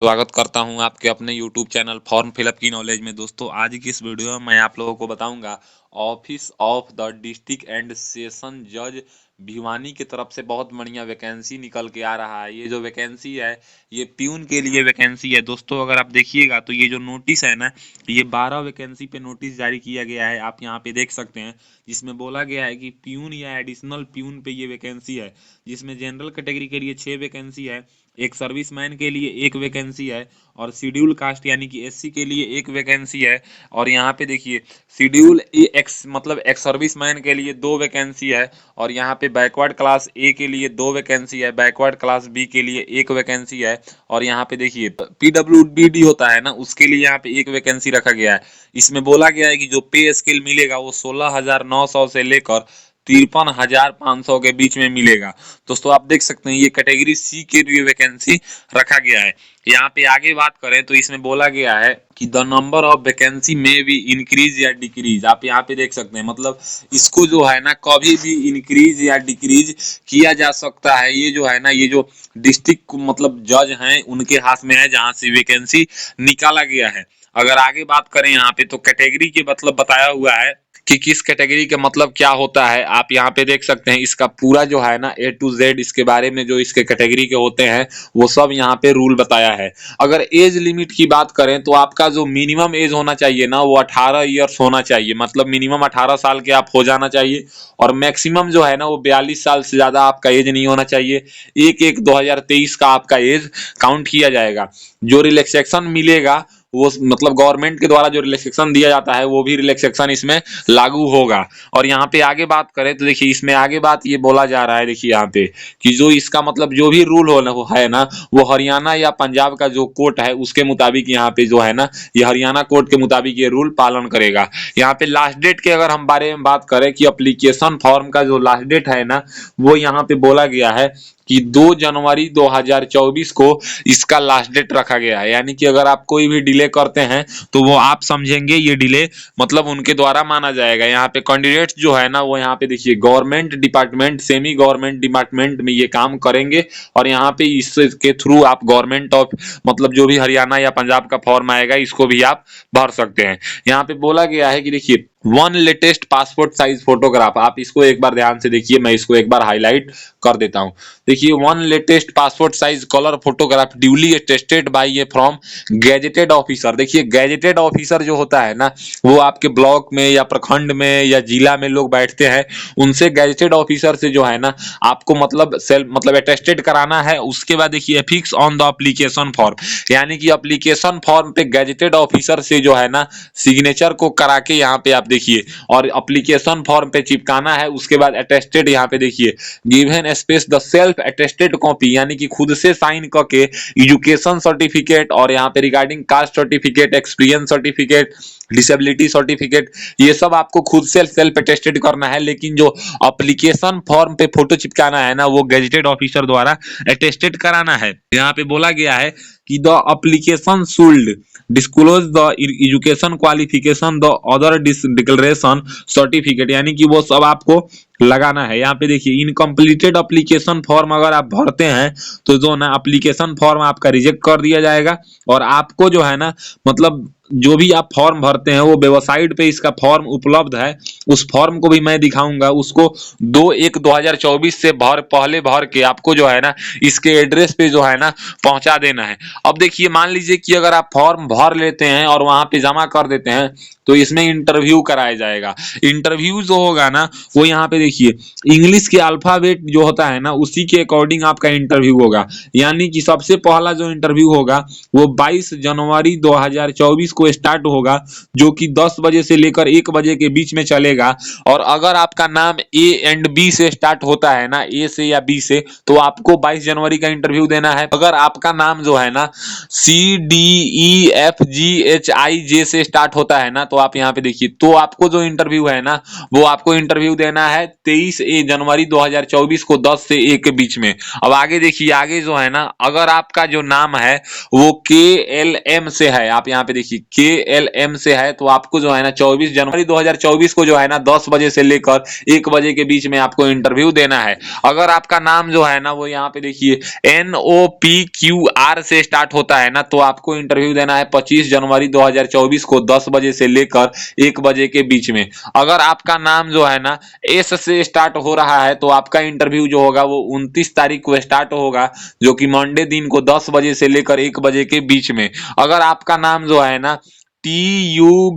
स्वागत करता हूं आपके अपने YouTube चैनल फॉर्म फिलअप की नॉलेज में। दोस्तों, आज की इस वीडियो में मैं आप लोगों को बताऊंगा office of the district and session जज भिवानी की तरफ से बहुत बढ़िया वैकेंसी निकल के आ रहा है। ये जो वैकेंसी है ये प्यून के लिए वैकेंसी है। दोस्तों, अगर आप देखिएगा तो ये जो नोटिस है ना, ये 12 वैकेंसी पे नोटिस जारी किया गया है। आप यहाँ पे देख सकते हैं, जिसमें बोला गया है कि प्यून या एडिशनल प्यून पे ये वैकेंसी है, जिसमें जनरल कैटेगरी के लिए 6 वैकेंसी है, एक सर्विसमैन के लिए एक वैकेंसी है, और शेड्यूल कास्ट यानी कि एससी के लिए एक वैकेंसी है। और यहाँ पे देखिए शेड्यूल एक्स मतलब एक्स सर्विसमैन के लिए 2 वैकेंसी है, और यहाँ पे बैकवर्ड क्लास ए के लिए 2 वैकेंसी है, बैकवर्ड क्लास बी के लिए एक वैकेंसी है, और यहाँ पे देखिए पीडब्ल्यूबीडी होता है ना, उसके लिए यहाँ पे एक वैकेंसी रखा गया है। इसमें बोला गया है कि जो पे स्केल मिलेगा वो 16,900 से लेकर 53,500 के बीच में मिलेगा। दोस्तों, आप देख सकते हैं ये कैटेगरी सी के लिए वैकेंसी रखा गया है। यहाँ पे आगे बात करें तो इसमें बोला गया है कि द नंबर ऑफ वैकेंसी में भी इंक्रीज या डिक्रीज। आप यहाँ पे देख सकते हैं, मतलब इसको जो है ना कभी भी इंक्रीज या डिक्रीज किया जा सकता है। ये जो है ना, ये जो डिस्ट्रिक्ट मतलब जज हैं उनके हाथ में है जहाँ से वैकेंसी निकाला गया है। अगर आगे बात करें यहाँ पे तो कैटेगरी के मतलब बताया हुआ है कि किस कैटेगरी के मतलब क्या होता है। आप यहाँ पे देख सकते हैं, इसका पूरा जो है ना ए टू जेड इसके बारे में जो इसके कैटेगरी के होते हैं वो सब यहाँ पे रूल बताया है। अगर एज लिमिट की बात करें तो आपका जो मिनिमम एज होना चाहिए ना वो 18 ईयर्स होना चाहिए, मतलब मिनिमम 18 साल के आप हो जाना चाहिए, और मैक्सिमम जो है ना वो 42 साल से ज्यादा आपका एज नहीं होना चाहिए। 1/1/2023 का आपका एज काउंट किया जाएगा। जो रिलैक्सेशन मिलेगा वो मतलब गवर्नमेंट के द्वारा जो रिलैक्सेशन दिया जाता है वो भी रिलैक्सेशन इसमें लागू होगा। और यहाँ पे आगे बात करें तो देखिए इसमें आगे बात ये बोला जा रहा है, देखिए यहाँ पे कि जो इसका मतलब जो भी रूल हो है ना वो हरियाणा या पंजाब का जो कोर्ट है उसके मुताबिक यहाँ पे जो है ना ये हरियाणा कोर्ट के मुताबिक ये रूल पालन करेगा। यहाँ पे लास्ट डेट के अगर हम बारे में बात करें कि अप्लीकेशन फॉर्म का जो लास्ट डेट है ना वो यहाँ पे बोला गया है कि 2 जनवरी 2024 को इसका लास्ट डेट रखा गया है। यानी कि अगर आप कोई भी डिले करते हैं तो वो आप समझेंगे ये डिले मतलब उनके द्वारा माना जाएगा। यहाँ पे कैंडिडेट्स जो है ना वो यहाँ पे देखिए government department semi government department में ये काम करेंगे, और यहाँ पे इसके थ्रू आप गवर्नमेंट ऑफ मतलब जो भी हरियाणा या पंजाब का फॉर्म आएगा इसको भी आप भर सकते हैं। यहाँ पे बोला गया है कि देखिए one latest passport size photograph, आप इसको एक बार ध्यान से देखिए, मैं इसको एक बार हाईलाइट कर देता हूं। देखिए one latest passport size colour photograph duly attested bye A from gazetted officer. देखिए गैजेटेड ऑफिसर जो होता है ना वो आपके ब्लॉक में या प्रखंड में या जिला में लोग बैठते हैं, उनसे गैजेटेड ऑफिसर से जो है ना आपको मतलब सेल्फ मतलब अटेस्टेड कराना है। उसके बाद देखिए fix on the application form, यानी कि एप्लीकेशन फॉर्म पे गैजेटेड ऑफिसर से जो है ना सिग्नेचर को करा के यहाँ पे आप देखिए और एप्लीकेशन फॉर्म पे चिपकाना है। उसके बाद अटेस्टेड यहाँ पे देखिए given space the self attested copy, यानी कि खुद से साइन करके एजुकेशन सर्टिफिकेट, और यहाँ पे regarding caste certificate, experience certificate, disability certificate, ये सब आपको खुद से सेल्फ अटेस्टेड करना है। लेकिन जो एप्लीकेशन फॉर्म पे फोटो चिपकाना है ना वो गैजेटेड ऑफिसर द्वारा अटेस्टेड कराना है। यहाँ पे बोला गया है कि the application should disclose the education qualification the other declaration certificate, यानी कि वो सब आपको लगाना है। यहाँ पे देखिए इनकम्प्लीटेड एप्लीकेशन फॉर्म अगर आप भरते हैं तो जो ना एप्लीकेशन फॉर्म आपका रिजेक्ट कर दिया जाएगा, और आपको जो है ना मतलब जो भी आप फॉर्म भरते हैं वो वेबसाइट पे इसका फॉर्म उपलब्ध है, उस फॉर्म को भी मैं दिखाऊंगा। उसको 2/1/2024 से पहले भर के आपको जो है ना इसके एड्रेस पे जो है ना पहुंचा देना है। अब देखिए मान लीजिए कि अगर आप फॉर्म भर लेते हैं और वहां पे जमा कर देते हैं तो इसमें इंटरव्यू कराया जाएगा। इंटरव्यू जो होगा ना वो यहाँ पे देखिए इंग्लिश के अल्फाबेट जो होता है ना उसी के अकॉर्डिंग आपका इंटरव्यू होगा। यानी कि सबसे पहला जो इंटरव्यू होगा वो 22 जनवरी 2024 को स्टार्ट होगा, जो कि 10 बजे से लेकर 1 बजे के बीच में चलेगा। और अगर आपका नाम ए एंड बी से स्टार्ट होता है ना, ए से या बी से, तो आपको 22 जनवरी का इंटरव्यू देना है। अगर आपका नाम जो है ना C D E F G H I J से स्टार्ट होता है ना तो आप यहाँ पे देखिए तो आपको जो इंटरव्यू है ना वो आपको इंटरव्यू देना है 23 जनवरी 2024 को 10 से 1 के बीच में। अब आगे देखिए, आगे जो है ना अगर आपका जो नाम है वो के एल एम से है, आप यहाँ पे देखिए KLM से है, तो आपको जो है ना 24 जनवरी 2024 को जो है ना 10 बजे से लेकर 1 बजे के बीच में आपको इंटरव्यू देना है। अगर आपका नाम जो है ना वो यहाँ पे देखिए NOPQR से स्टार्ट होता है ना, तो आपको इंटरव्यू देना है 25 जनवरी 2024 को 10 बजे से लेकर 1 बजे के बीच में। अगर आपका नाम जो है ना S से स्टार्ट हो रहा है, तो आपका इंटरव्यू जो होगा वो 29 तारीख को स्टार्ट होगा, जो कि मंडे दिन को 10 बजे से लेकर 1 बजे के बीच में। अगर आपका नाम जो है ना TUVWXYZ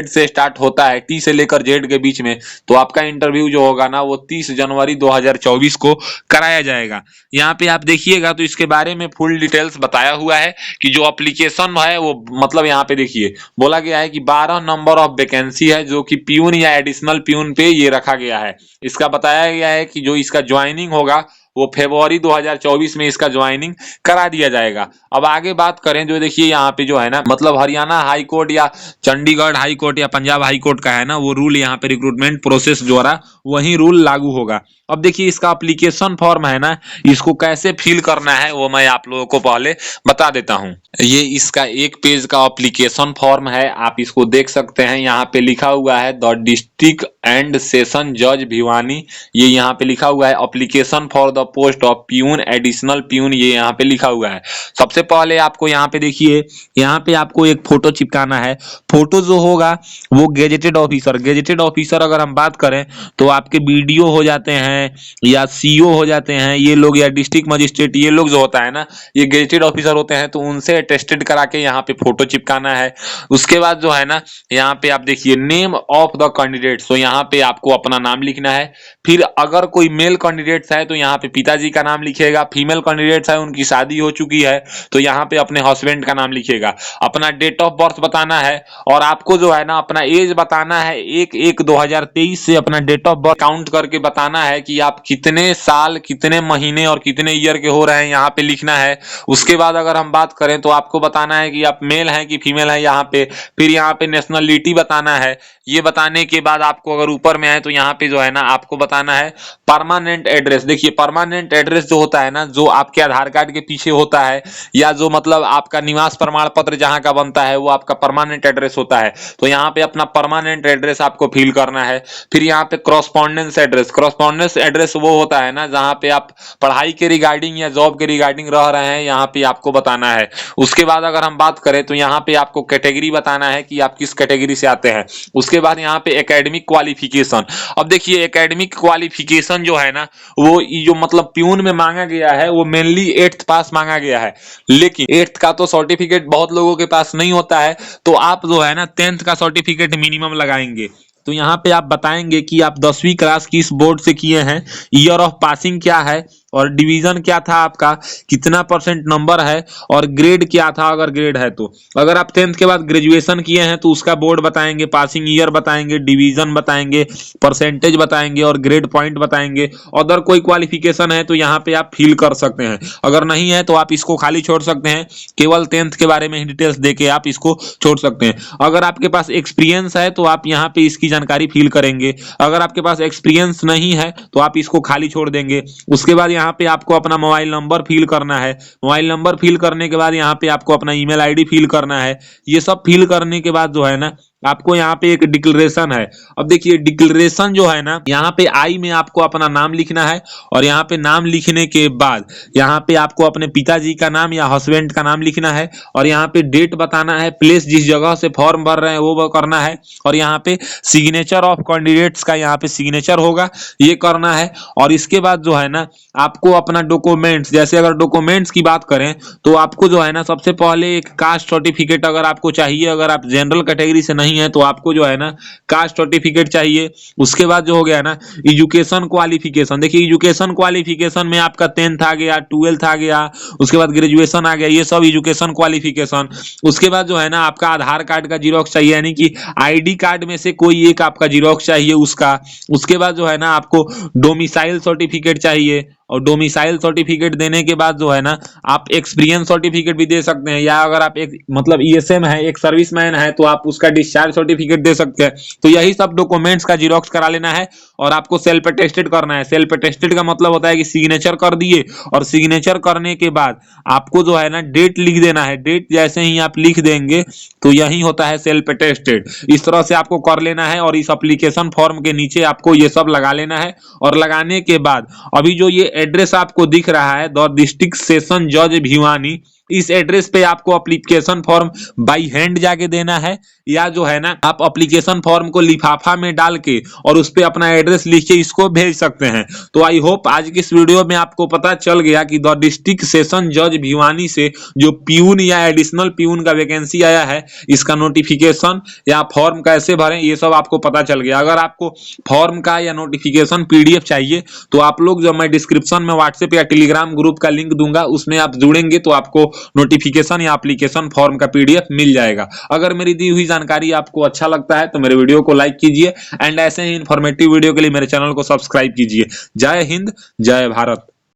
से स्टार्ट होता है, टी से लेकर जेड के बीच में, तो आपका इंटरव्यू जो होगा ना वो 30 जनवरी 2024 को कराया जाएगा। यहाँ पे आप देखिएगा तो इसके बारे में फुल डिटेल्स बताया हुआ है कि जो एप्लीकेशन है वो मतलब यहाँ पे देखिए बोला गया है कि 12 नंबर ऑफ वैकेंसी है, जो कि प्यून या एडिशनल प्यून पे ये रखा गया है। इसका बताया गया है कि जो इसका ज्वाइनिंग होगा वो फरवरी 2024 में इसका ज्वाइनिंग करा दिया जाएगा। अब आगे बात करें, जो देखिए यहाँ पे जो है ना मतलब हरियाणा हाई कोर्ट या चंडीगढ़ हाई कोर्ट या पंजाब हाई कोर्ट का है ना, वो रूल यहाँ पे रिक्रूटमेंट प्रोसेस द्वारा वही रूल लागू होगा। अब देखिए इसका एप्लीकेशन फॉर्म है ना, इसको कैसे फिल करना है वो मैं आप लोगों को पहले बता देता हूँ। ये इसका 1 पेज का एप्लीकेशन फॉर्म है, आप इसको देख सकते हैं। यहाँ पे लिखा हुआ है द डिस्ट्रिक्ट एंड सेशन जज भिवानी, ये यहाँ पे लिखा हुआ है। Application for the post of peon additional peon, ये यहाँ पे लिखा हुआ है। सबसे पहले आपको यहाँ पे देखिए, यहाँ पे आपको एक फोटो चिपकाना है। फोटो जो होगा वो गेजेटेड ऑफिसर अगर हम बात करें तो आपके BDO हो जाते हैं या CO हो जाते हैं ये लोग, या डिस्ट्रिक्ट मजिस्ट्रेट, ये लोग जो होता है ना ये गेजेटेड ऑफिसर होते हैं, तो उनसे अटेस्टेड करा के यहाँ पे फोटो चिपकाना है। उसके बाद जो है ना यहाँ पे आप देखिए नेम ऑफ द कैंडिडेट, तो यहाँ पे आपको अपना नाम लिखना है। फिर अगर कोई मेल कैंडिडेट्स है तो यहाँ पे पिताजी का नाम लिखिएगा, फीमेल कैंडिडेट्स है उनकी शादी हो चुकी है तो यहाँ पे अपने हस्बैंड का नाम लिखिएगा। अपना डेट ऑफ बर्थ बताना है और आपको जो है ना अपना एज बताना है। 1/1/2023 से अपना डेट ऑफ बर्थ काउंट करके बताना है कि आप कितने साल, कितने महीने और कितने ईयर के हो रहे हैं, यहाँ पे लिखना है। उसके बाद अगर हम बात करें तो आपको बताना है कि आप मेल हैं कि फीमेल है यहाँ पे। फिर यहाँ पे नेशनलिटी बताना है। ये बताने के बाद आपको अगर ऊपर में है तो यहाँ पे जो है ना आपको बताना है परमानेंट एड्रेस। देखिए परमानेंट एड्रेस जो होता है ना, जो आपके आधार कार्ड के पीछे होता है या जो मतलब आपका निवास प्रमाण पत्र जहाँ का बनता है वो आपका परमानेंट एड्रेस होता है। तो यहाँ पे अपना परमानेंट एड्रेस आपको फिल करना है। फिर यहाँ पे कॉरस्पॉन्डेंस एड्रेस वो होता है ना जहाँ पे आप पढ़ाई के रिगार्डिंग या जॉब के रिगार्डिंग रह रहे हैं, यहाँ पे आपको बताना है। उसके बाद अगर हम बात करें तो यहाँ पे आपको कैटेगरी बताना है कि आप किस कैटेगरी से आते हैं। उसके बाद यहाँ पे एकेडमिक क्वालिफिकेशन। अब देखिए एकेडमिक क्वालिफिकेशन जो है ना वो जो मतलब प्यून में मांगा गया है वो मेनली 8th पास मांगा गया है, लेकिन 8th का तो सर्टिफिकेट बहुत लोगों के पास नहीं होता है, तो आप जो है ना 10th का सर्टिफिकेट मिनिमम लगाएंगे। तो यहाँ पे आप बताएंगे कि आप 10वीं क्लास किस बोर्ड से किए हैं, ईयर ऑफ पासिंग क्या है और डिवीजन क्या था आपका, कितना % नंबर है और ग्रेड क्या था अगर ग्रेड है तो। अगर आप 10th के बाद ग्रेजुएशन किए हैं तो उसका बोर्ड बताएंगे, पासिंग ईयर बताएंगे, डिवीजन बताएंगे, परसेंटेज बताएंगे और ग्रेड पॉइंट बताएंगे। अदर कोई क्वालिफिकेशन है तो यहाँ पे आप फिल कर सकते हैं, अगर नहीं है तो आप इसको खाली छोड़ सकते हैं। केवल 10th के बारे में ही डिटेल्स देके आप इसको छोड़ सकते हैं। अगर आपके पास एक्सपीरियंस है तो आप यहाँ पे इसकी जानकारी फिल करेंगे, अगर आपके पास एक्सपीरियंस नहीं है तो आप इसको खाली छोड़ देंगे। उसके बाद यहाँ पे आपको अपना मोबाइल नंबर फिल करना है। मोबाइल नंबर फिल करने के बाद यहाँ पे आपको अपना ईमेल आईडी फिल करना है। ये सब फिल करने के बाद जो है ना आपको यहाँ पे एक डिक्लेरेशन है। अब देखिए डिक्लेरेशन जो है ना यहाँ पे आई में आपको अपना नाम लिखना है और यहाँ पे नाम लिखने के बाद यहाँ पे आपको अपने पिताजी का नाम या हस्बैंड का नाम लिखना है और यहाँ पे डेट बताना है, प्लेस जिस जगह से फॉर्म भर रहे हैं वो करना है और यहाँ पे सिग्नेचर ऑफ कैंडिडेट्स का यहाँ पे सिग्नेचर होगा, ये करना है। और इसके बाद जो है ना आपको अपना डॉक्यूमेंट्स, जैसे अगर डॉक्यूमेंट्स की बात करें तो आपको जो है ना सबसे पहले एक कास्ट सर्टिफिकेट अगर आपको चाहिए, अगर आप जनरल कैटेगरी से नहीं है तो आपको जो है ना कास्ट सर्टिफिकेट चाहिए। उसके बाद जो हो गया ना एजुकेशन क्वालिफिकेशन, देखिए एजुकेशन क्वालिफिकेशन में आपका 10th आ गया, 12th आ गया, उसके बाद ग्रेजुएशन आ गया, ये सब एजुकेशन क्वालिफिकेशन। उसके बाद जो है ना आपका आधार कार्ड का जीरोक्स चाहिए, यानी कि ID कार्ड में से कोई एक आपका जीरोक्स चाहिए उसका। उसके बाद जो है ना आपको डोमिसाइल सर्टिफिकेट चाहिए और डोमिसाइल सर्टिफिकेट देने के बाद जो है ना आप एक्सपीरियंस सर्टिफिकेट भी दे सकते हैं, या अगर आप एक मतलब ईएसएम है, एक सर्विसमैन है, तो आप उसका डिस्चार्ज सर्टिफिकेट दे सकते हैं। तो यही सब डॉक्यूमेंट्स का जीरोक्स करा लेना है और आपको सेल्फ अटेस्टेड करना है। सेल्फ अटेस्टेड का मतलब होता है कि सिग्नेचर कर दिए और सिग्नेचर करने के बाद आपको जो है ना डेट लिख देना है। डेट जैसे ही आप लिख देंगे तो यही होता है सेल्फ अटेस्टेड। इस तरह से आपको कर लेना है और इस एप्लीकेशन फॉर्म के नीचे आपको ये सब लगा लेना है। और लगाने के बाद अभी जो ये एड्रेस आपको दिख रहा है द डिस्ट्रिक्ट सेशन जज भिवानी, इस एड्रेस पे आपको एप्लीकेशन फॉर्म बाई हैंड जाके देना है, या जो है ना आप एप्लीकेशन फॉर्म को लिफाफा में डाल के और उस पे अपना एड्रेस लिख के इसको भेज सकते हैं। तो आई होप आज की इस वीडियो में आपको पता चल गया कि द डिस्ट्रिक्ट सेशन जज भिवानी से जो प्यून या एडिशनल प्यून का वैकेंसी आया है, इसका नोटिफिकेशन या फॉर्म कैसे भरें ये सब आपको पता चल गया। अगर आपको फॉर्म का या नोटिफिकेशन पीडीएफ चाहिए तो आप लोग जो मैं डिस्क्रिप्शन में व्हाट्सएप या टेलीग्राम ग्रुप का लिंक दूंगा, उसमें आप जुड़ेंगे तो आपको नोटिफिकेशन या एप्लीकेशन फॉर्म का पीडीएफ मिल जाएगा। अगर मेरी दी हुई जानकारी आपको अच्छा लगता है तो मेरे वीडियो को लाइक कीजिए एंड ऐसे ही इंफॉर्मेटिव वीडियो के लिए मेरे चैनल को सब्सक्राइब कीजिए। जय हिंद, जय भारत।